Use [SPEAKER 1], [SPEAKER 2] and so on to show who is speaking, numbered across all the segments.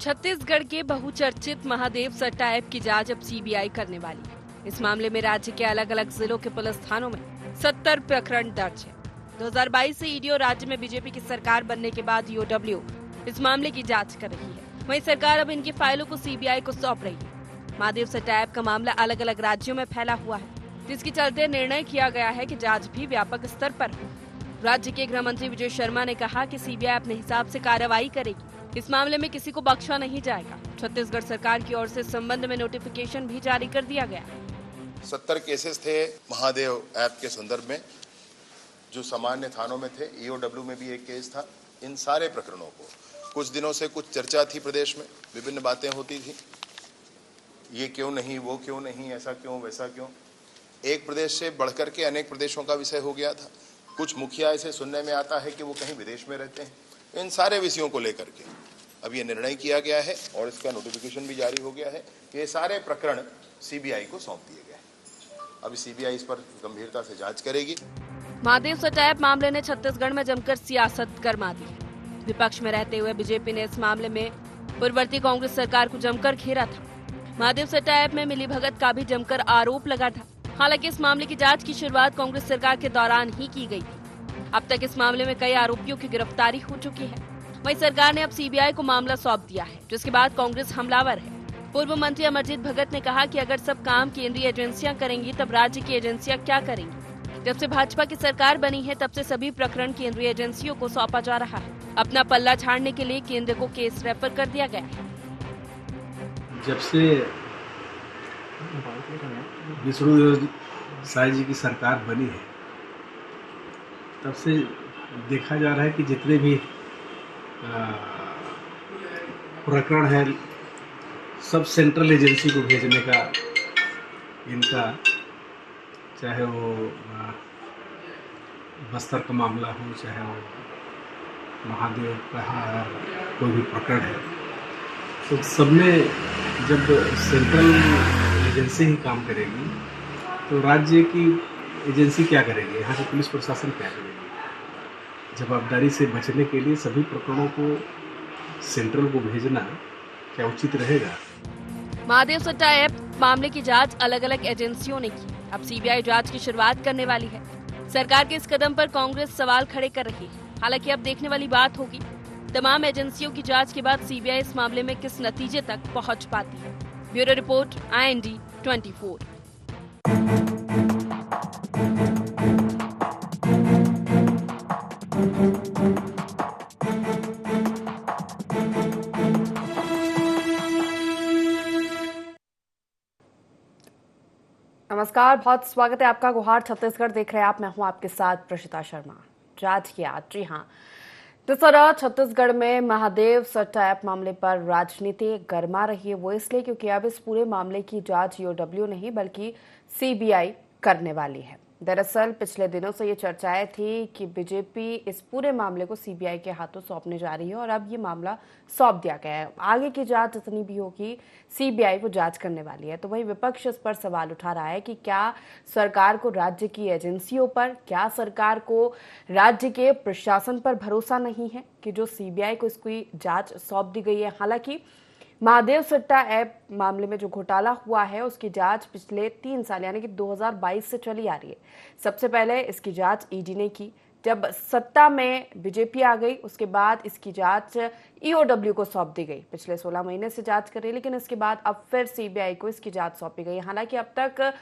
[SPEAKER 1] छत्तीसगढ़ के बहुचर्चित महादेव सट्टा ऐप की जांच अब सीबीआई करने वाली है। इस मामले में राज्य के अलग अलग जिलों के पुलिस थानों में 70 प्रकरण दर्ज है। 2022 से ईडी और राज्य में बीजेपी की सरकार बनने के बाद ईओडब्ल्यू इस मामले की जांच कर रही है। वहीं सरकार अब इनकी फाइलों को सीबीआई को सौंप रही है। महादेव सट्टा ऐप का मामला अलग अलग राज्यों में फैला हुआ है, जिसके चलते निर्णय किया गया है कि जांच भी व्यापक स्तर पर हो। राज्य के गृह मंत्री विजय शर्मा ने कहा कि सीबीआई अपने हिसाब से कार्रवाई करेगी। इस मामले में किसी को बख्शा नहीं जाएगा। छत्तीसगढ़ सरकार की ओर से इस संबंध में नोटिफिकेशन भी जारी कर दिया गया।
[SPEAKER 2] 70 केसेस थे महादेव ऐप के संदर्भ में, जो सामान्य थानों में थे। ईओडब्ल्यू में भी एक केस था। इन सारे प्रकरणों को कुछ दिनों से कुछ चर्चा थी, प्रदेश में विभिन्न बातें होती थी, ये क्यों नहीं, वो क्यों नहीं, ऐसा क्यों, वैसा क्यों। एक प्रदेश से बढ़कर के अनेक प्रदेशों का विषय हो गया था। कुछ मुखिया ऐसे सुनने में आता है कि वो कहीं विदेश में रहते हैं। इन सारे विषयों को लेकर के अब ये निर्णय किया गया है और इसका नोटिफिकेशन भी जारी हो गया है कि ये सारे प्रकरण सीबीआई को सौंप दिए गए हैं। अभी सीबीआई इस पर गंभीरता से जांच करेगी।
[SPEAKER 1] महादेव सट्टा ऐप मामले ने छत्तीसगढ़ में जमकर सियासत गरमा दी है। विपक्ष में रहते हुए बीजेपी ने इस मामले में पूर्ववर्ती कांग्रेस सरकार को जमकर घेरा था। महादेव सट्टा ऐप में मिलीभगत का भी जमकर आरोप लगा था। हालांकि इस मामले की जांच की शुरुआत कांग्रेस सरकार के दौरान ही की गई थी। अब तक इस मामले में कई आरोपियों की गिरफ्तारी हो चुकी है। वहीं सरकार ने अब सीबीआई को मामला सौंप दिया है, जिसके बाद कांग्रेस हमलावर है। पूर्व मंत्री अमरजीत भगत ने कहा कि अगर सब काम केंद्रीय एजेंसियां करेंगी तब राज्य की एजेंसियां क्या करेंगी। जब से भाजपा की सरकार बनी है तब से सभी प्रकरण केंद्रीय एजेंसियों को सौंपा जा रहा है। अपना पल्ला झाड़ने के लिए केंद्र को केस रेफर कर दिया गया है।
[SPEAKER 3] जब से विष्णु साई जी की सरकार बनी है तब से देखा जा रहा है कि जितने भी प्रकरण है सब सेंट्रल एजेंसी को भेजने का इनका, चाहे वो बस्तर का मामला हो, चाहे वो महादेव का कोई भी प्रकरण है, तो सब में जब सेंट्रल एजेंसी ही काम करेगी तो राज्य की एजेंसी क्या करेगी, यहाँ से पुलिस प्रशासन क्या करेगी। जवाबदारी से बचने के लिए सभी प्रकरणों को सेंट्रल को भेजना क्या उचित रहेगा।
[SPEAKER 1] महादेव सट्टा ऐप मामले की जांच अलग अलग एजेंसियों ने की। अब सीबीआई जांच की शुरुआत करने वाली है। सरकार के इस कदम पर कांग्रेस सवाल खड़े कर रही है। हालांकि अब देखने वाली बात होगी तमाम एजेंसियों की जांच के बाद सीबीआई इस मामले में किस नतीजे तक पहुंच पाती है। Bureau report, IND 24।
[SPEAKER 4] नमस्कार, बहुत स्वागत है आपका। गुहार छत्तीसगढ़ देख रहे हैं आप। मैं हूं आपके साथ प्रशिता शर्मा। जांच की आज, जी हां, जिस तरह छत्तीसगढ़ में महादेव सट्टा ऐप मामले पर राजनीति गरमा रही है वो इसलिए क्योंकि अब इस पूरे मामले की जांच ईओडब्ल्यू नहीं बल्कि सीबीआई करने वाली है। दरअसल पिछले दिनों से ये चर्चाएं थी कि बीजेपी इस पूरे मामले को सीबीआई के हाथों सौंपने जा रही है और अब ये मामला सौंप दिया गया है। आगे की जांच जितनी भी होगी सीबीआई वो जांच करने वाली है। तो वही विपक्ष इस पर सवाल उठा रहा है कि क्या सरकार को राज्य की एजेंसियों पर, क्या सरकार को राज्य के प्रशासन पर भरोसा नहीं है कि जो सीबीआई को इसकी जांच सौंप दी गई है। हालांकि महादेव सट्टा ऐप मामले में जो घोटाला हुआ है उसकी जांच पिछले 3 साल यानी कि 2022 से चली आ रही है। सबसे पहले इसकी जांच ईडी ने की। जब सत्ता में बीजेपी आ गई उसके बाद इसकी जांच ईओडब्ल्यू को सौंप दी गई। पिछले 16 महीने से जांच कर रही है, लेकिन इसके बाद अब फिर सीबीआई को इसकी जांच सौंपी गई। हालांकि अब तक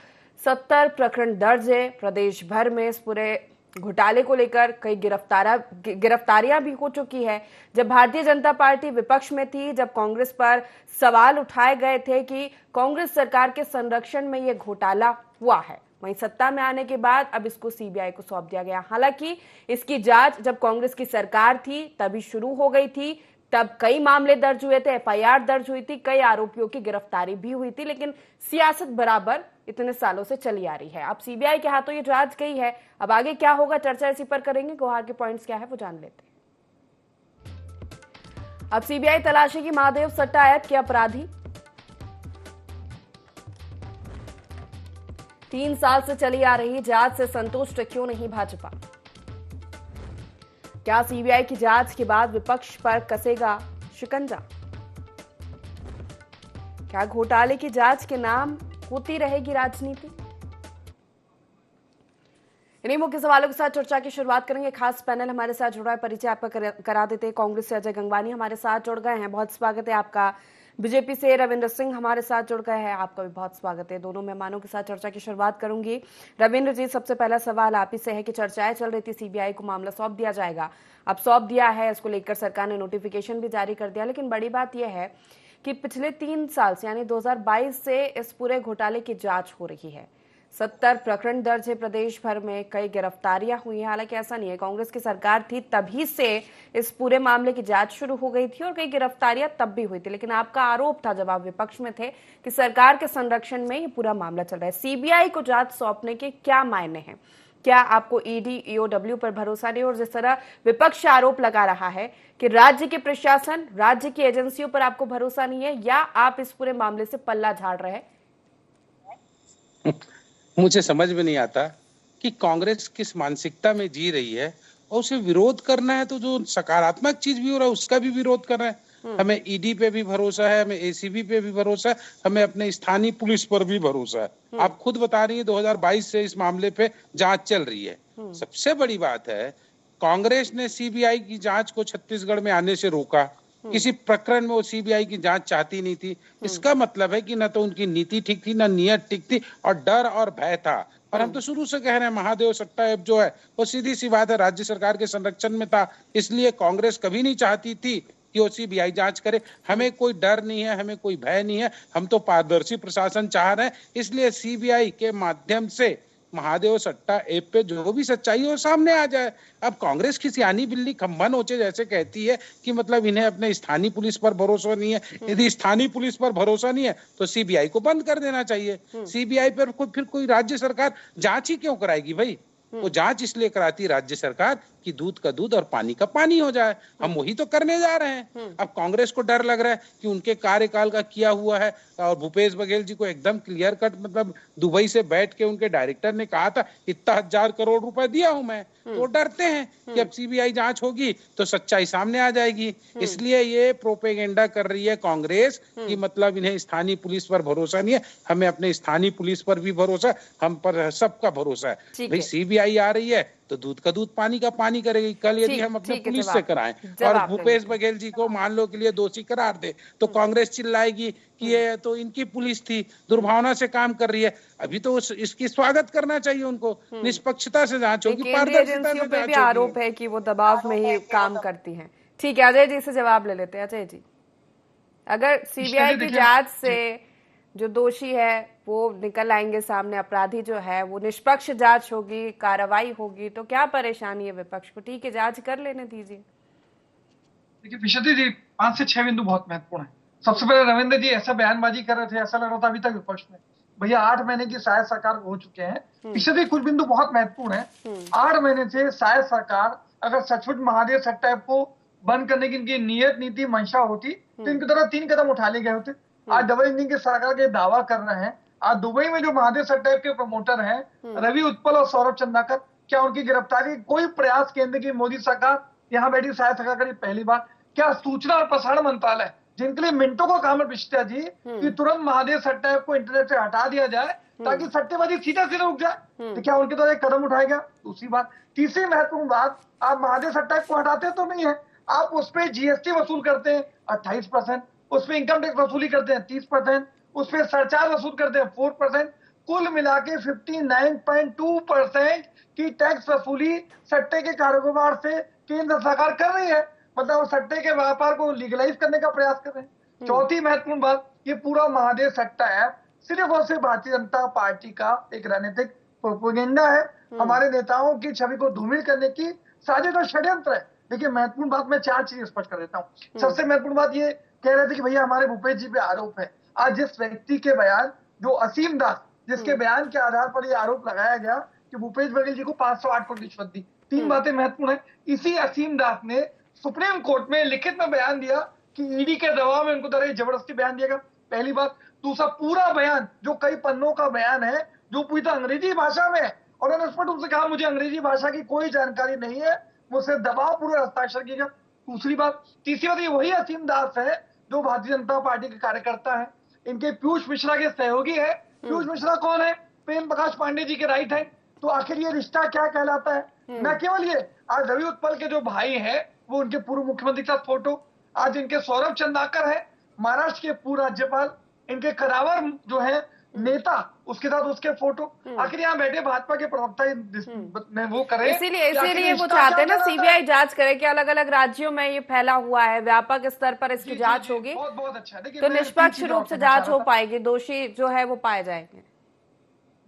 [SPEAKER 4] 70 प्रकरण दर्ज है। प्रदेश भर में इस पूरे घोटाले को लेकर कई गिरफ्तारियां भी हो चुकी है। जब भारतीय जनता पार्टी विपक्ष में थी, जब कांग्रेस पर सवाल उठाए गए थे कि कांग्रेस सरकार के संरक्षण में ये घोटाला हुआ है, वहीं सत्ता में आने के बाद अब इसको सीबीआई को सौंप दिया गया। हालांकि इसकी जांच जब कांग्रेस की सरकार थी तभी शुरू हो गई थी। तब कई मामले दर्ज हुए थे, एफआईआर दर्ज हुई थी, कई आरोपियों की गिरफ्तारी भी हुई थी, लेकिन सियासत बराबर इतने सालों से चली आ रही है। अब सीबीआई के हाथों ये जांच गई है। अब आगे क्या होगा, चर्चा इसी पर करेंगे। गुहार के पॉइंट्स क्या है वो जान लेते हैं। अब सीबीआई तलाशेगी महादेव सट्टा ऐप के अपराधी। 3 साल से चली आ रही जांच से संतुष्ट क्यों नहीं भाजपा? क्या सीबीआई की जांच के बाद विपक्ष पर कसेगा शिकंजा? क्या घोटाले की जांच के नाम होती रहेगी राजनीति? इन्हीं मुख्य सवालों के साथ चर्चा की शुरुआत करेंगे। खास पैनल हमारे साथ जुड़ा है, परिचय आपका करा देते हैं। कांग्रेस से अजय गंगवानी हमारे साथ जुड़ गए हैं, बहुत स्वागत है आपका। बीजेपी से रविंद्र सिंह हमारे साथ जुड़ गए हैं, आपका भी बहुत स्वागत है। दोनों मेहमानों के साथ चर्चा की शुरुआत करूंगी। रविंद्र जी, सबसे पहला सवाल आप ही से है कि चर्चाएं चल रही थी सीबीआई को मामला सौंप दिया जाएगा, अब सौंप दिया है, इसको लेकर सरकार ने नोटिफिकेशन भी जारी कर दिया, लेकिन बड़ी बात यह है कि पिछले 3 साल से यानी 2022 से इस पूरे घोटाले की जांच हो रही है। 70 प्रकरण दर्ज है प्रदेश भर में, कई गिरफ्तारियां हुई हैं। हालांकि ऐसा नहीं है, कांग्रेस की सरकार थी तभी से इस पूरे मामले की जांच शुरू हो गई थी और कई गिरफ्तारियां तब भी हुई थी, लेकिन आपका आरोप था जब आप विपक्ष में थे कि सरकार के संरक्षण में ये पूरा मामला चल रहा है। सीबीआई को जांच सौंपने के क्या मायने हैं? क्या आपको ईडी ईओडब्ल्यू पर भरोसा नहीं? और जिस तरह विपक्ष आरोप लगा रहा है कि राज्य के प्रशासन, राज्य की एजेंसियों पर आपको भरोसा नहीं है, या आप इस पूरे मामले से पल्ला झाड़ रहे हैं?
[SPEAKER 5] मुझे समझ में नहीं आता कि कांग्रेस किस मानसिकता में जी रही है, और उसे विरोध करना है तो जो सकारात्मक चीज भी हो रहा है उसका भी विरोध कर रहे हैं। हमें ईडी पे भी भरोसा है, हमें एसीबी पे भी भरोसा है, हमें अपने स्थानीय पुलिस पर भी भरोसा है। आप खुद बता रही है 2022 से इस मामले पे जांच चल रही है। सबसे बड़ी बात है, कांग्रेस ने सीबीआई की जांच को छत्तीसगढ़ में आने से रोका। किसी प्रकरण में वो सीबीआई की जांच चाहती नहीं थी। इसका मतलब है कि न तो उनकी नीति ठीक थी, न नियत ठीक थी, और डर और भय था। और हम तो शुरू से कह रहे हैं, महादेव सट्टा ऐप जो है वो सीधी सी बात है राज्य सरकार के संरक्षण में था, इसलिए कांग्रेस कभी नहीं चाहती थी कि वो सीबीआई जांच करे। हमें कोई डर नहीं है, हमें कोई भय नहीं है, हम तो पारदर्शी प्रशासन चाह रहे हैं। इसलिए सीबीआई के माध्यम से महादेव सट्टा ऐप पे जो भी सच्चाई हो सामने आ जाए। अब कांग्रेस की सियानी बिल्ली खंभा नोचे जैसे कहती है कि मतलब इन्हें अपने स्थानीय पुलिस पर भरोसा नहीं है। यदि स्थानीय पुलिस पर भरोसा नहीं है तो सीबीआई को बंद कर देना चाहिए। सीबीआई पर फिर कोई राज्य सरकार जांच ही क्यों कराएगी भाई? वो जांच इसलिए कराती राज्य सरकार कि दूध का दूध और पानी का पानी हो जाए। हम वही तो करने जा रहे हैं। अब कांग्रेस को डर लग रहा है कि उनके कार्यकाल का किया हुआ है, और भूपेश बघेल जी को एकदम क्लियर कट मतलब दुबई से बैठ के उनके डायरेक्टर ने कहा था इतना 1000 करोड़ रुपए दिया हूं मैं, तो डरते हैं कि अब सीबीआई जांच होगी तो सच्चाई सामने आ जाएगी। इसलिए ये प्रोपेगेंडा कर रही है कांग्रेस कि मतलब इन्हें स्थानीय पुलिस पर भरोसा नहीं है। हमें अपने स्थानीय पुलिस पर भी भरोसा, हम पर सबका भरोसा है। भाई सीबीआई आ रही है तो दूध का दूध पानी का पानी करेगी। कल यदि हम अपने पुलिस से कराएं और भूपेश बघेल जी को मान लो के लिए दोषी करार दे तो कांग्रेस चिल्लाएगी कि ये तो इनकी पुलिस थी, दुर्भावना से काम कर रही है। अभी तो इसकी स्वागत करना चाहिए उनको। निष्पक्षता से जांच होगी, पारदर्शिता से जांच होगी।
[SPEAKER 4] आरोप है कि वो दबाव में ही काम करती हैं। ठीक है, अजय जी से जवाब ले लेते हैं। अजय जी, अगर सीबीआई की जांच से जो दोषी है वो निकल आएंगे सामने, अपराधी जो है वो निष्पक्ष जांच होगी, कार्रवाई होगी, तो क्या परेशानी है विपक्ष को? ठीक है, जांच कर लेने दीजिए।
[SPEAKER 6] देखिए विशति जी, 5 से 6 बिंदु बहुत महत्वपूर्ण है। सबसे पहले रविंद्र जी ऐसा बयानबाजी कर रहे थे, ऐसा लग रहा था अभी तक विपक्ष में भैया 8 महीने की शायद सरकार हो चुके हैं। विशति कुछ बिंदु बहुत महत्वपूर्ण है। 8 महीने से शायद सरकार अगर सचमुच महादेव सट्टा ऐप को बंद करने की इनकी नियत नीति मंशा होती तो इनकी तरह 3 कदम उठा लिए गए होते। आज डबल इंजन की सरकार के दावा कर रहे हैं। आज दुबई में जो महादेव सट्टा ऐप के प्रमोटर हैं रवि उत्पल और सौरभ चंद्राकर, क्या उनकी गिरफ्तारी कोई प्रयास केंद्र की मोदी सरकार यहाँ बैठी शायद सरकार करी? पहली बात। क्या सूचना और प्रसारण मंत्रालय, जिनके लिए मिनटों का काम है विशिष्टा जी, कि तुरंत महादेव सट्टा ऐप को इंटरनेट से हटा दिया जाए ताकि सट्टेबाजी सीधा सीधा रुक जाए, तो क्या उनके द्वारा एक कदम उठाया गया? दूसरी बात, तीसरी महत्वपूर्ण बात, आप महादेव सट्टा ऐप को हटाते तो नहीं है, आप उस पर जीएसटी वसूल करते हैं 28%, उस पर इनकम टैक्स वसूली करते हैं 30%, उस पर सरचार्ज वसूल करते हैं 4%, कुल मिला के 59.2% की टैक्स वसूली सट्टे के कारोबार से केंद्र सरकार कर रही है। मतलब सट्टे के व्यापार को लीगलाइज करने का प्रयास कर रहे हैं। चौथी महत्वपूर्ण बात, ये पूरा महादेव सट्टा ऐप सिर्फ और सिर्फ भारतीय जनता पार्टी का एक राजनीतिक प्रोपेगेंडा है, हमारे नेताओं की छवि को धूमिल करने की साजिश और षड्यंत्र है। देखिए महत्वपूर्ण बात, मैं 4 चीजें स्पष्ट कर देता हूँ। सबसे महत्वपूर्ण बात ये कह रहे थे कि भैया हमारे भूपेश जी पे आरोप है। आज जिस व्यक्ति के बयान, जो असीम दास, जिसके बयान के आधार पर ये आरोप लगाया गया कि भूपेश बघेल जी को 508 करोड़ रिश्वत दी, 3 बातें महत्वपूर्ण है। इसी असीम दास ने सुप्रीम कोर्ट में लिखित में बयान दिया कि ईडी के दबाव में उनको जबरदस्ती बयान दिया गया। पहली बात। दूसरा, पूरा बयान जो कई पन्नों का बयान है जो पूरी तरह अंग्रेजी भाषा में है, और उन्होंने स्पष्ट रूप से कहा मुझे अंग्रेजी भाषा की कोई जानकारी नहीं है, मुझसे दबाव पूर्वक हस्ताक्षर किया। दूसरी बात, तीसरी बात, ये वही असीम दास है जो भारतीय जनता पार्टी के कार्यकर्ता है, इनके पीयूष मिश्रा के सहयोगी है। पीयूष मिश्रा कौन है? प्रेम प्रकाश पांडे जी के राइट है। तो आखिर ये रिश्ता क्या कहलाता है? न केवल ये, आज रवि उत्पल के जो भाई हैं वो उनके पूर्व मुख्यमंत्री के साथ फोटो, आज इनके सौरभ चंद्राकर है महाराष्ट्र के पूर्व राज्यपाल, इनके करावर जो है नेता, उसके साथ उसके फोटो। आखिर यहाँ बैठे भाजपा के प्रवक्ता ने वो करे,
[SPEAKER 4] इसीलिए वो चाहते हैं ना सीबीआई जांच करे कि अलग अलग राज्यों में ये फैला हुआ है, व्यापक स्तर पर इसकी जांच होगी
[SPEAKER 6] बहुत अच्छा।
[SPEAKER 4] तो निष्पक्ष रूप से जांच हो पाएगी, दोषी जो है वो पाए जाएंगे।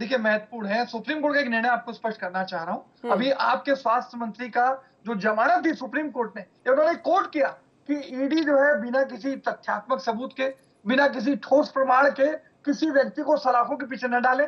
[SPEAKER 6] देखिए महत्वपूर्ण है, सुप्रीम कोर्ट का एक निर्णय आपको स्पष्ट करना चाह रहा हूं। अभी आपके स्वास्थ्य मंत्री का जो जमानत दी सुप्रीम कोर्ट ने, उन्होंने कोर्ट किया कि ईडी जो है बिना किसी तथ्यात्मक सबूत के, बिना किसी ठोस प्रमाण के किसी व्यक्ति को सलाखों के पीछे न डाले,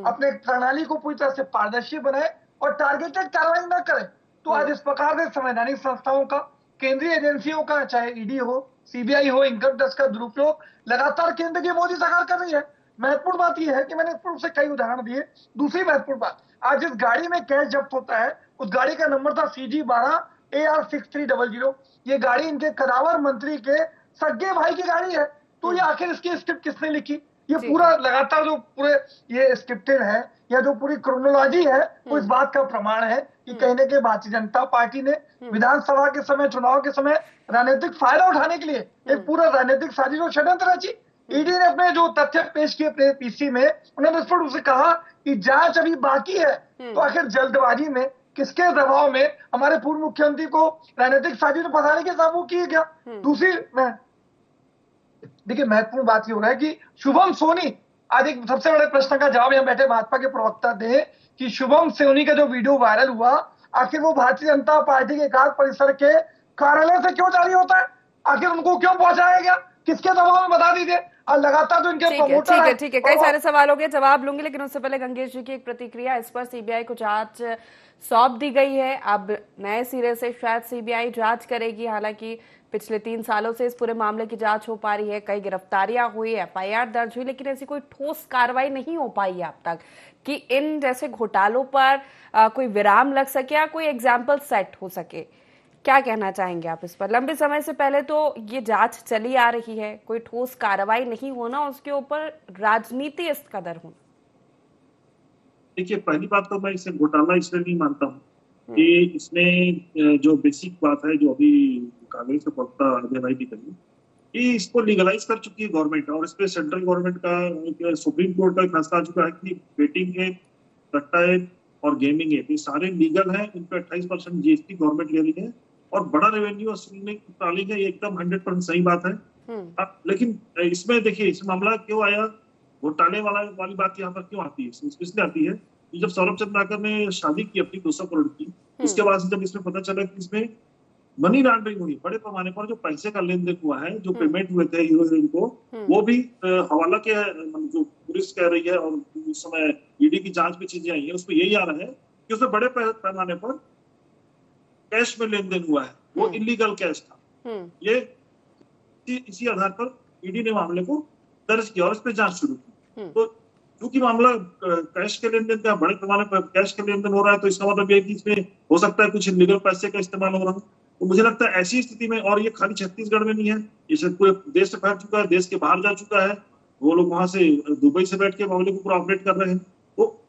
[SPEAKER 6] अपने प्रणाली को पूरी तरह से पारदर्शी बनाए और टारगेटेड कार्रवाई न करे। तो आज इस प्रकार से संवैधानिक संस्थाओं का, केंद्रीय एजेंसियों का, चाहे ईडी हो, सीबीआई हो, इनकम टैक्स का दुरुपयोग लगातार केंद्र की मोदी सरकार कर रही है। महत्वपूर्ण बात यह है कि मैंने स्पष्ट रूप से कई उदाहरण दिए। दूसरी महत्वपूर्ण बात, आज जिस गाड़ी में कैश जब्त होता है उस गाड़ी का नंबर था CG12AR6300। ये गाड़ी इनके करावर मंत्री के सगे भाई की गाड़ी है। तो ये आखिर इसकी स्क्रिप्ट किसने लिखी? ये पूरा लगातार जो पूरे ये स्क्रिप्टेड है या जो पूरी क्रोनोलॉजी है वो इस बात का प्रमाण है कि कहीं ना कहीं भारतीय जनता पार्टी ने विधानसभा के समय, चुनाव के समय राजनीतिक फायदा उठाने के लिए एक पूरा राजनीतिक साजिश और षड्यंत्र रची। ईडी ने अपने जो तथ्य पेश किए पीसी में, उन्होंने स्पष्ट रूप से कहा कि जांच अभी बाकी है। तो आखिर जल्दबाजी में, किसके दबाव में हमारे पूर्व मुख्यमंत्री को राजनीतिक साजिश में फंसाने के साथ वो किए गया? दूसरी देखिए महत्वपूर्ण बात ये हो रहा है कि शुभम सोनी, आज एक सबसे बड़े प्रश्न का जवाब यहाँ बैठे भाजपा के प्रवक्ता दे कि शुभम सोनी का जो वीडियो वायरल हुआ, आखिर वो भारतीय जनता पार्टी के कार्य परिसर के कार्यालय से क्यों जारी होता है? आखिर उनको क्यों पहुंचाया गया? किसके दबाव में? बता दीजिए। और लगातार जो इनके प्रमोटर है।
[SPEAKER 4] ठीक है, कई सारे सवालों के जवाब लूंगी, लेकिन उससे पहले गंगेश जी की एक प्रतिक्रिया। इस पर सीबीआई को जांच सौंप दी गई है, अब नए सिरे से शायद सीबीआई जांच करेगी। हालांकि पिछले 3 सालों से इस पूरे मामले की जांच हो पा रही है, कई गिरफ्तारियां हुई, FIR दर्ज हुई, लेकिन ऐसी कोई ठोस कार्रवाई नहीं हो पाई है अब तक कि इन जैसे घोटालों पर कोई विराम लग सके या कोई एग्जाम्पल सेट हो सके। क्या कहना चाहेंगे आप इस पर? लंबे समय से पहले तो ये जांच चली आ रही है, कोई ठोस कार्रवाई नहीं होना, उसके ऊपर राजनीति इस कदर होना।
[SPEAKER 7] देखिए, पहली बात तो मैं इसे घोटाला इसलिए नहीं मानता हूँ कि इसमें जो बेसिक बात है जो अभी कांग्रेस के प्रवक्ता अजय भाई की कही कि इसको लीगलाइज कर चुकी है गवर्नमेंट, और इस पे सेंट्रल गवर्नमेंट का सुप्रीम कोर्ट का फैसला आ चुका है कि बेटिंग ऐप, सट्टा ऐप और गेमिंग ऐप ये सारे लीगल हैं। इन पे 28% GST गवर्नमेंट ले रही है और बड़ा रेवेन्यू वसूलने की प्लानिंग है। ये एकदम 100% सही बात है। लेकिन इसमें देखिए, इस मामला क्यों आया, घोटाले वाली बात यहाँ पर क्यों आती है? इसलिए आती है कि जब सौरभ चंद्राकर ने शादी की अपनी 200 करोड़ की, उसके बाद जब इसमें पता चला कि इसमें मनी लॉन्ड्रिंग हुई, बड़े पैमाने पर जो पैसे का लेन देन हुआ है, जो पेमेंट हुए थे हीरो हीरोइन को, वो भी हवाला के जो पुलिस कह रही है और उस समय ईडी की जांच में चीजें आई है, उसमें यही आ रहा है कि उसमें बड़े पैमाने पर कैश में लेन देन हुआ है, वो इलीगल कैश था। ये इसी आधार पर ईडी ने मामले को दर्ज किया और इस पर जांच शुरू की। तो क्योंकि मामला कैश के लेन देन का, बड़े पैमाने पर कैश के लेन देन हो रहा है, तो इसका मतलब ये कि इसमें हो सकता है कुछ इलीगल पैसे का इस्तेमाल हो रहा है। तो मुझे लगता है ऐसी स्थिति में, और ये खाली छत्तीसगढ़ में नहीं है, ये पूरे देश से फैल चुका है, देश के बाहर जा चुका है। वो लोग वहां से दुबई से बैठ के मामले को पूरा ऑपरेट कर रहे हैं। तो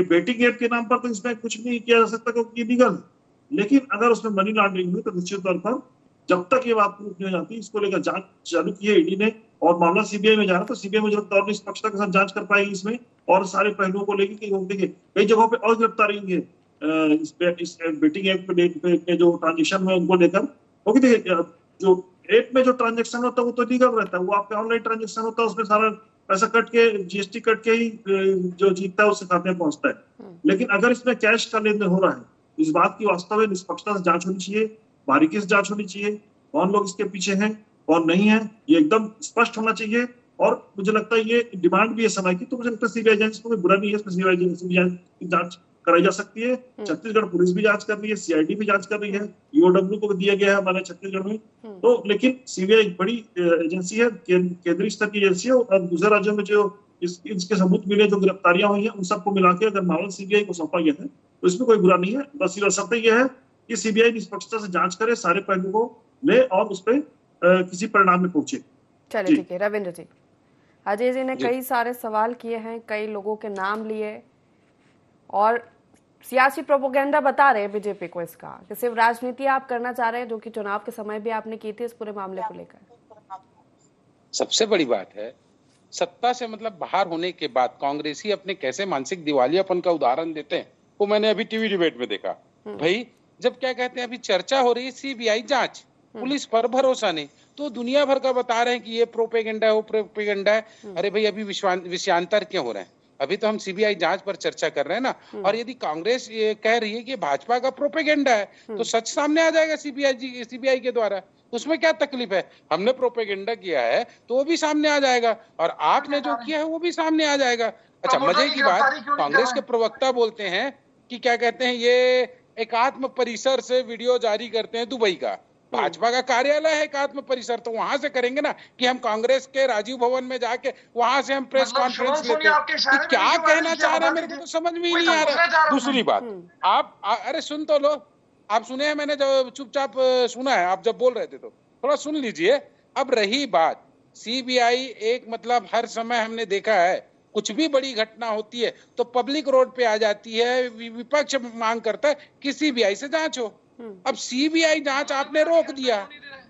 [SPEAKER 7] बेटिंग ऐप के नाम पर तो इसमें कुछ नहीं किया जा सकता क्योंकि इलीगल है। लेकिन अगर उसमें मनी लॉन्ड्रिंग हुई तो निश्चित तौर पर जब तक ये बात प्रूफ नहीं हो जाती, इसको लेकर जांच चालू की है ईडी ने, और मामला सीबीआई में जा रहा, तो सीबीआई मुझे लगता है और निष्पक्षता के साथ जांच कर पाएगी इसमें, और सारे पहलुओं को लेकर। देखिए, कई जगहों पे और गिरफ्तारी हुई है इस बेटिंग ऐप पे जो ट्रांजेक्शन में उनको लेकर। क्योंकि देखिए, जो ऐप में जो ट्रांजेक्शन होता है वो तो लीगल रहता है, वो आपका ऑनलाइन ट्रांजेक्शन होता है, उसमें सारा पैसा कट के, GST कट के ही जो जीतता है उसके खाते में पहुंचता है। लेकिन अगर इसमें कैश का लेन देन हो रहा है, इस बात की वास्तव में निष्पक्षता से जांच होनी चाहिए, बारीकी से जांच होनी चाहिए, कौन लोग इसके पीछे हैं कौन नहीं है, ये एकदम स्पष्ट होना चाहिए। और मुझे लगता है ये डिमांड भी है समय की, तो मुझे लगता है सीबीआई एजेंसी को बुरा नहीं है, इसमें सीबीआई की जांच कराई जा सकती है। छत्तीसगढ़ पुलिस भी जांच कर रही है, CID भी जांच कर रही है, EOW को दिया गया है हमारे छत्तीसगढ़ में। तो लेकिन सीबीआई एक बड़ी एजेंसी है, केंद्रीय स्तर की एजेंसी है, और दूसरे राज्यों में जो इसके सबूत मिले, जो गिरफ्तारियां हुई हैं उन सबको मिला के अगर मामला सीबीआई को सौंपा गया है तो इसमें कोई बुरा नहीं है। बस ये शर्त यह है कि सीबीआई निष्पक्षता से जांच करे, सारे पहलू को ले और उस पर किसी परिणाम में पहुंचे।
[SPEAKER 4] चलिए ठीक है रविंद्र जी। अजय जी ने कई सारे सवाल किए हैं, कई लोगों के नाम लिए और सियासी प्रोपेगेंडा बता रहे हैं बीजेपी को इसका कि सिर्फ राजनीति आप करना चाह रहे हैं, जो कि चुनाव के समय भी आपने की थी इस पूरे मामले को लेकर।
[SPEAKER 5] सबसे बड़ी बात है, सत्ता से मतलब बाहर होने के बाद कांग्रेसी अपने कैसे मानसिक दिवालियापन का उदाहरण देते हैं वो मैंने अभी टीवी डिबेट में देखा। भाई जब क्या कहते हैं अभी चर्चा हो रही है सीबीआई जांच, पुलिस पर भरोसा नहीं, तो दुनिया भर का बता रहे हैं कि ये प्रोपेगेंडा है वो प्रोपेगेंडा है। अरे भाई अभी विषयांतर क्यों हो रहे हैं? अभी तो हम सीबीआई जांच पर चर्चा कर रहे हैं ना। और यदि कांग्रेस ये कह रही है कि भाजपा का प्रोपेगेंडा है तो सच सामने आ जाएगा सीबीआई के द्वारा, उसमें क्या तकलीफ है? हमने प्रोपेगेंडा किया है तो वो भी सामने आ जाएगा और आपने जो किया है वो भी सामने आ जाएगा। अच्छा मजे की बात, कांग्रेस के प्रवक्ता बोलते हैं कि क्या कहते हैं ये एकात्म परिसर से वीडियो जारी करते हैं दुबई का। भाजपा का कार्यालय है एकात्म परिसर, तो वहां से करेंगे ना कि हम कांग्रेस के राजीव भवन में जाके वहां से हम प्रेस कॉन्फ्रेंस लेते हैं। तो क्या कहना चाह रहे हैं मेरे को तो समझ में ही नहीं आ रहा। दूसरी बात, आप अरे सुन तो लो, आप सुने हैं, मैंने जब चुपचाप सुना है, आप जब बोल रहे थे तो थोड़ा सुन लीजिए। अब रही बात सीबीआई, एक मतलब हर समय हमने देखा है कुछ भी बड़ी घटना होती है तो पब्लिक रोड पे आ जाती है, विपक्ष मांग करता है कि सीबीआई से जांच हो। अब सीबीआई जांच आपने रोक दिया,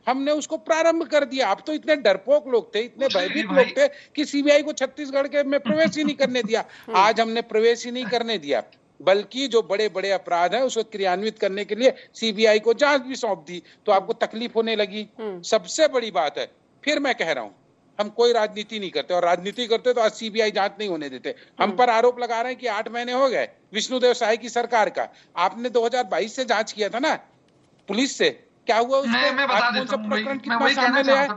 [SPEAKER 5] हमने उसको प्रारंभ कर दिया। आप तो इतने डरपोक लोग थे, इतने भयभीत लोग थे कि सीबीआई को छत्तीसगढ़ के में प्रवेश ही नहीं करने दिया। आज हमने प्रवेश ही नहीं करने दिया, बल्कि जो बड़े बड़े अपराध है उसको क्रियान्वित करने के लिए सीबीआई को जांच भी सौंप दी, तो आपको तकलीफ होने लगी। सबसे बड़ी बात है, फिर मैं कह रहा हूं, हम कोई राजनीति नहीं करते, और राजनीति करते तो आज सीबीआई जांच नहीं होने देते। हम पर आरोप लगा रहे हैं कि 8 महीने हो गए विष्णुदेव साय की सरकार का। आपने 2022 से जांच किया था ना पुलिस से, क्या हुआ उसमें? कौन सा प्रकरण कितना सामने ले आए?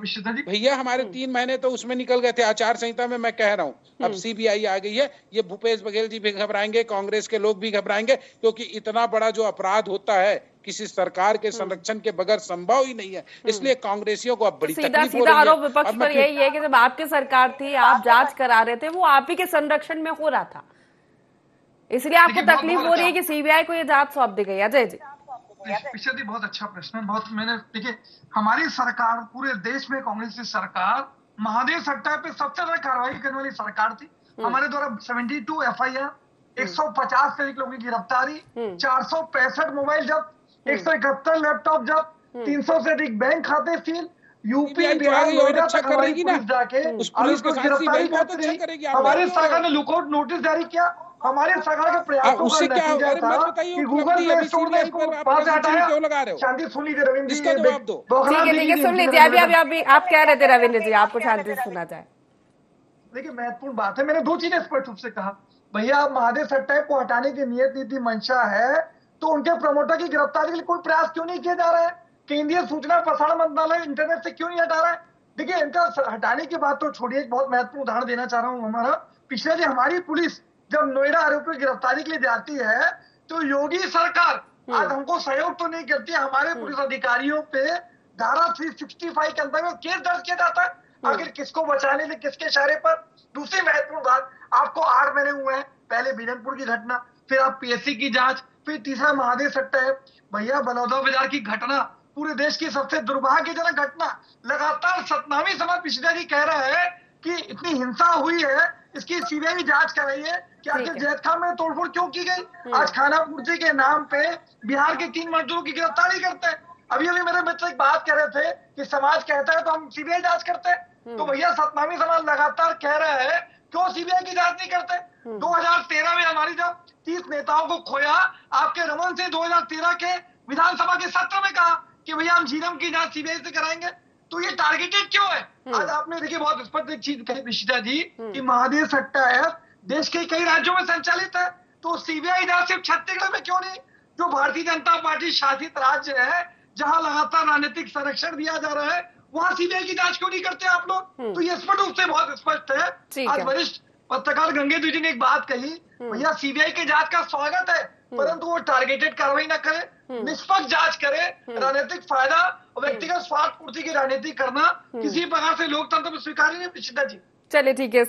[SPEAKER 5] भैया हमारे 3 महीने तो उसमें निकल गए थे आचार संहिता में। मैं कह रहा हूँ अब सीबीआई आ गई है, ये भूपेश बघेल जी भी घबराएंगे, कांग्रेस के लोग भी घबराएंगे, क्योंकि इतना बड़ा जो अपराध होता है किसी सरकार के संरक्षण के बगैर संभव ही नहीं है। इसलिए कांग्रेसियों को अब बड़ी तकलीफ हो रही है।
[SPEAKER 4] सीधा आरोप विपक्ष पर यही है कि जब आपकी सरकार थी, आप जांच करा रहे थे, वो आप ही के संरक्षण में हो रहा था, इसलिए आपको तकलीफ हो रही है कि सीबीआई को ये जांच सौंप दी गई। अजय जी
[SPEAKER 6] पिछले बहुत अच्छा प्रश्न है। बहुत मैंने देखिए, हमारी सरकार पूरे देश में कांग्रेस की सरकार महादेव सट्टा पे सबसे ज्यादा कार्रवाई करने वाली सरकार थी। हमारे द्वारा 72 एफआईआर, 150 से अधिक लोगों की गिरफ्तारी, 465 मोबाइल जब्त, 171 लैपटॉप जब्त, 300 से अधिक बैंक खाते सील, यूपी बिहार नोएडा तक हमारी पुलिस जाके गिरफ्तारी करती रही। हमारी सरकार ने लुकआउट नोटिस जारी किया। हमारे सरकार के प्रयासों का नतीजा था कि गूगल प्ले स्टोर ने इसको वहां से हटाया। शांति सुन लीजिए रविंद्र जी,
[SPEAKER 4] ठीक है सुन लीजिए। अभी आप कह रहे थे रविंद्र जी, आपको शांति से सुना जाए।
[SPEAKER 6] देखिए महत्वपूर्ण बात है, मैंने 2 चीजें स्पष्ट रूप से कहा। भैया महादेव सट्टा को हटाने की नियत नीति मंशा है तो उनके प्रमोटर की गिरफ्तारी के लिए कोई प्रयास क्यों नहीं किया जा रहा है? केंद्रीय सूचना प्रसारण मंत्रालय इंटरनेट से क्यों नहीं हटा रहा है? देखिए इनका हटाने की बात तो छोड़िए, एक बहुत महत्वपूर्ण उदाहरण देना चाह रहा हूँ। हमारा पिछले दिन हमारी पुलिस जब नोएडा आरोपी की गिरफ्तारी के लिए जाती है तो योगी सरकार आज हमको सहयोग तो नहीं करती है। हमारे पुलिस अधिकारियों पे धारा 365 के अंतर्गत केस दर्ज किया जाता है, आखिर किसको बचाने में, किसके इशारे पर। दूसरी महत्वपूर्ण बात, आपको 8 महीने हुए हैं, पहले बीरनपुर की घटना, फिर आप पीएससी की जांच, फिर तीसरा महादेव सट्टा है। भैया बलौदा बाजार की घटना पूरे देश की सबसे दुर्भाग्यजनक घटना। लगातार सतनामी समाज पिछड़ा जी कह रहा है कि इतनी हिंसा हुई है, इसकी सीबीआई जांच कराइए कि आखिर जैतखाम में तोड़फोड़ क्यों की गई। आज खाना पूर्ति के नाम पे बिहार के 3 मजदूरों की गिरफ्तारी करते हैं। अभी मेरे मित्र एक बात कह रहे थे कि समाज कहता है तो हम सीबीआई जांच करते हैं। तो भैया सतनामी समाज लगातार कह रहा है क्यों सीबीआई की जांच नहीं करते? 2013 में हमारी जब 30 नेताओं को खोया, आपके रमन सिंह 2013 के विधानसभा के सत्र में कहा कि भैया हम झीरम की जांच सीबीआई से कराएंगे। तो ये टारगेटेड क्यों है? आज आपने देखिए बहुत स्पष्ट एक चीज कही निशिता जी कि महादेव सट्टा है देश के कई राज्यों में संचालित है, तो सीबीआई जांच सिर्फ छत्तीसगढ़ में क्यों नहीं? जो भारतीय जनता पार्टी शासित राज्य है, जहां लगातार राजनीतिक संरक्षण दिया जा रहा है, वहां सीबीआई की जांच क्यों नहीं करते आप लोग? तो ये स्पष्ट रूप से बहुत स्पष्ट है। आज वरिष्ठ पत्रकार गंगेंद्र जी ने एक बात कही, भैया सीबीआई की जांच का स्वागत है, परंतु वो टारगेटेड कार्रवाई न करे, निष्पक्ष जांच करे। राजनीतिक फायदा और व्यक्तिगत स्वार्थ पूर्ति की राजनीति करना किसी प्रकार से लोकतंत्र में स्वीकार्य नहीं। पिछड़ा जी
[SPEAKER 4] चलिए ठीक है,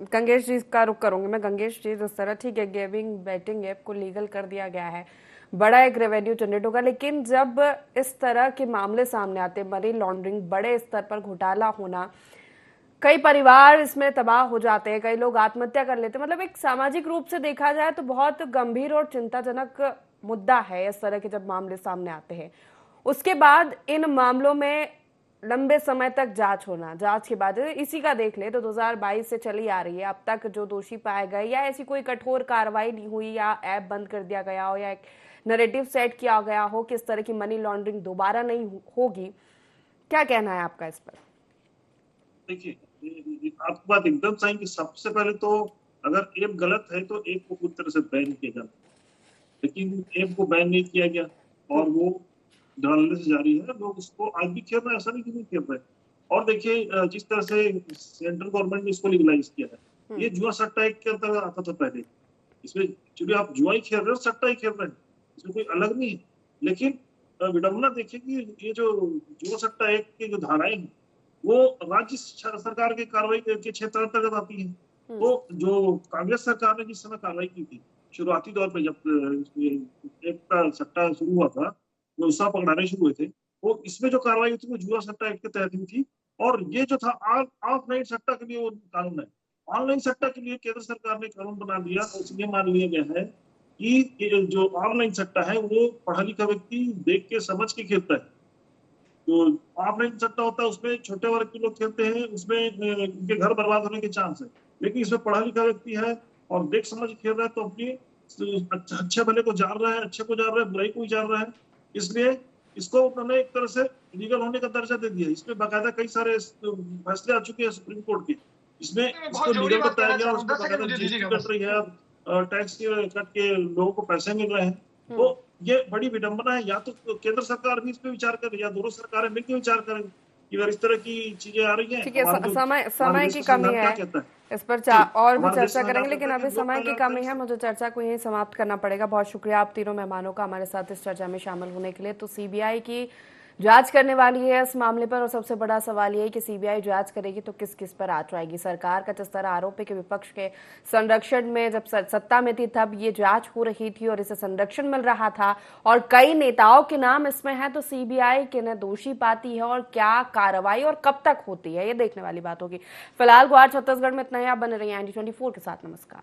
[SPEAKER 4] गंगेश जी का रुख करूंगी मैं। गंगेश जी, जिस तरह ठीक है गेमिंग बैटिंग ऐप को लीगल कर दिया गया है, बड़ा एक रेवेन्यू जनरेट होगा, लेकिन जब इस तरह के मामले सामने आते, मनी लॉन्ड्रिंग, बड़े स्तर पर घोटाला होना, कई परिवार इसमें तबाह हो जाते हैं, कई लोग आत्महत्या कर लेते हैं, मतलब एक सामाजिक रूप से देखा जाए तो बहुत गंभीर और चिंताजनक मुद्दा है इस तरह के जब मामले सामने आते हैं। उसके बाद इन मामलों में लंबे समय तक जांच होना, जांच के बाद इसी का देख ले तो 2022 से चली आ रही है, अब तक जो दोषी पाए गए या ऐसी कोई कठोर कार्रवाई नहीं हुई या ऐप बंद कर दिया गया हो या एक नैरेटिव सेट किया गया हो कि इस तरह की मनी लॉन्ड्रिंग दोबारा नहीं होगी। क्या कहना है आपका इस पर?
[SPEAKER 7] देखिए, आपकी बात एकदम सही कि सबसे पहले तो अगर ऐप गलत है तो ऐप को पूरी तरह से बैन किया जाता है, लेकिन ऐप को बैन नहीं किया गया और वो डालने से जारी है। लोग उसको आज भी खेल रहे हैं, ऐसा नहीं कि नहीं खेल रहे। और देखिए, जिस तरह से सेंट्रल गवर्नमेंट ने इसको लीगलाइज किया है, ये जुआ सट्टा एक के अंतर्गत आता था पहले। इसमें एक्चुअली आप जुआ ही खेल रहे हो, सट्टा ही खेल रहे हैं, इसमें कोई अलग नहीं है। लेकिन विडम्बना देखिए कि ये जो जुआ सट्टा एक्ट की जो धाराएं हैं वो राज्य सरकार के कार्रवाई के क्षेत्र अंतर्गत आती है। तो जो कांग्रेस सरकार ने जिस समय कार्रवाई की थी शुरुआती दौर में, जब एक का सट्टा शुरू हुआ था, जो हिस्सा पकड़ाने शुरू हुए थे, वो इसमें जो कार्रवाई हुई थी वो जुआ सट्टा एक्ट के तहत हुई थी। और ये जो था ऑफलाइन सट्टा के लिए वो कानून है। ऑनलाइन सट्टा के लिए केंद्र सरकार ने कानून बना दिया और इसलिए मान लिया गया है कि जो ऑनलाइन सट्टा है वो पढ़ा लिखा व्यक्ति देख के समझ के खेलता है। तो ऑफलाइन सट्टा होता है उसमें छोटे वर्ग के लोग खेलते हैं, उसमें उनके घर बर्बाद होने के चांस है। लेकिन इसमें पढ़ा लिखा व्यक्ति है और देख समझ खेल रहा है तो अपनी अच्छे भले को जान रहा है, अच्छे को जान रहा है, बुराई को भी जान रहा है, इसलिए इसको उन्होंने एक तरह से लीगल होने का दर्जा दे दिया। इसमें बाकायदा कई सारे फैसले आ चुके हैं सुप्रीम कोर्ट के, इसमें इसको लीगल बताया गया, उसको बाकायदा जीएसटी कट रही है, टैक्स कट के लोगों को पैसे मिल रहे हैं। तो ये बड़ी विडंबना है। या तो केंद्र सरकार भी इस पे विचार करे या दोनों सरकारें मिलकर विचार करें कि अगर इस तरह की चीजें आ रही हैं।
[SPEAKER 4] ठीक है, समय की कमी है, इस पर और भी चर्चा करेंगे, लेकिन अभी समय की कमी है, मुझे चर्चा को यहीं समाप्त करना पड़ेगा। बहुत शुक्रिया आप तीनों मेहमानों का हमारे साथ इस चर्चा में शामिल होने के लिए। तो सीबीआई की जांच करने वाली है इस मामले पर और सबसे बड़ा सवाल ये है कि सीबीआई जांच करेगी तो किस किस पर आँच आएगी। सरकार का जिस तरह आरोप है कि विपक्ष के संरक्षण में जब सत्ता में थी तब ये जांच हो रही थी और इसे संरक्षण मिल रहा था और कई नेताओं के नाम इसमें है, तो सीबीआई किन्हें दोषी पाती है और क्या कार्रवाई और कब तक होती है, ये देखने वाली बात होगी। फिलहाल गुहार छत्तीसगढ़ में इतना ही। आप बने रहिए ND24 के साथ। नमस्कार।